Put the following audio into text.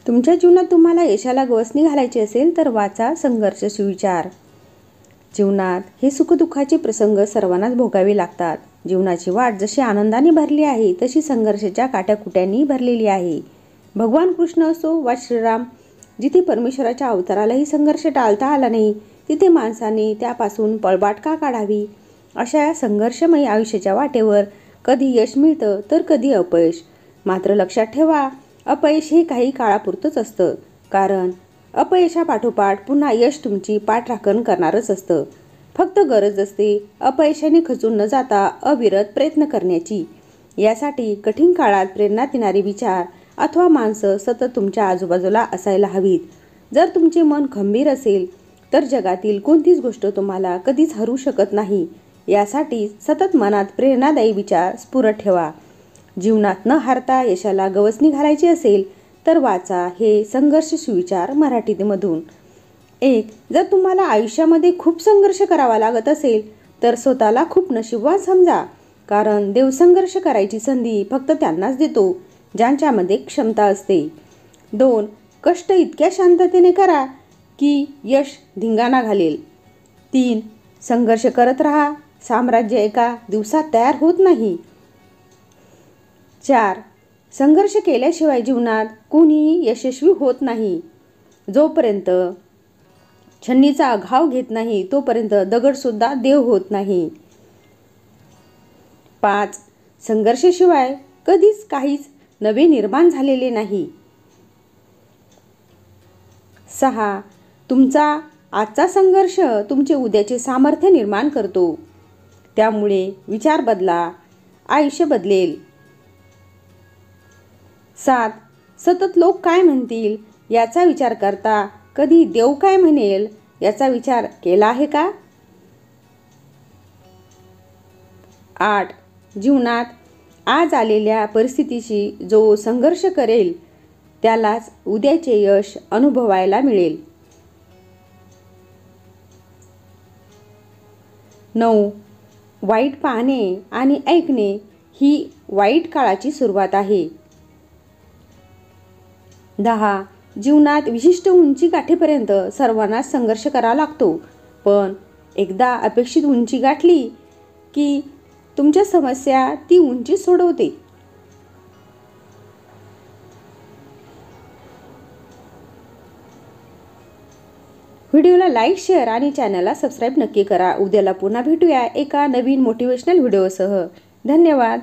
तुमच्या जीवनात तुम्हाला यशाला गवसणी घालायची असेल तर वाचा संघर्ष सुविचार। जीवनात हे सुखदुःखाचे प्रसंग सर्वांनाच भोगावे लागतात। जीवनाची वाट जशी आनंदाने भरली आहे तशी संघर्षाच्या काट्याकुट्यांनी भरलेली आहे। भगवान कृष्ण असो वा श्रीराम, जिथे परमेश्वराच्या अवतारालाही संघर्ष टाळता आला नाही तिथे माणसाने त्यापासून पळवाट का काढावी। अशा संघर्षमय आयुष्याच्या वाटेवर कधी यश मिळतं तर कधी अपयश। मात्र लक्षात ठेवा, अपयश हे काही काळापुरतंच असतं, कारण अपयशापाठोपाठ पुन्हा यश तुमची पाठराखण करणारच असतं। फक्त गरज असते अपयशाने खचून न जाता अविरत प्रयत्न करण्याची। यासाठी कठीण काळात प्रेरणा देणारे विचार अथवा माणसं सतत तुमच्या आजूबाजूला असायला हवीत। जर तुमचे मन खंबीर असेल तर जगातील कोणतीच गोष्ट तुम्हाला कधीच हरू शकत नाही। यासाठी सतत मनात प्रेरणादायी विचार स्फुरत ठेवा। जीवनात न हारता यशाला गवसणी घालायची असेल तर वाचा हे संघर्ष सुविचार मराठीमधून। 1. जर तुम्हाला आयुष्यामध्ये खूप संघर्ष करावा लागत असेल तर स्वतःला खूप नशीबवान समजा, कारण देव संघर्ष करायची संधी फक्त त्यांनाच देतो ज्यांच्यामध्ये क्षमता असते। 2. कष्ट इतक्या शांततेने करा की यश धिंगाणा घालेल। 3. संघर्ष करत राहा, साम्राज्य एका दिवसात तयार होत नाही। 4. संघर्ष केल्याशिवाय जीवनात कोणीही यशस्वी होत नाही। जोपर्यंत छन्नीचा घाव घेत नाही तोपर्यंत दगडसुद्धा देव होत नाही। 5. संघर्षाशिवाय कधीच काहीच नवे निर्माण झालेले नाही। 6. तुमचा आजचा संघर्ष तुमचे उद्याचे सामर्थ्य निर्माण करतो, त्यामुळे विचार बदला, आयुष्य बदलेल। 7. सतत लोक काय म्हणतील याचा विचार करता कधी देव काय म्हणेल याचा विचार केला आहे का? 8. जीवनात आज आलेल्या परिस्थितीशी जो संघर्ष करेल त्यालाच उद्याचे यश अनुभवायला मिळेल। 9. वाईट पाहणे आणि ऐकणे ही वाईट काळाची सुरुवात आहे। 10. जीवनात विशिष्ट उंची गाठेपर्यंत सर्वांनाच संघर्ष करावा लागतो, पण एकदा अपेक्षित उंची गाठली की तुमच्या समस्या ती उंची सोडवते। व्हिडिओला लाईक, शेअर आणि चॅनलला सबस्क्राईब नक्की करा। उद्याला पुन्हा भेटूया एका नवीन मोटिवेशनल व्हिडिओसह। धन्यवाद।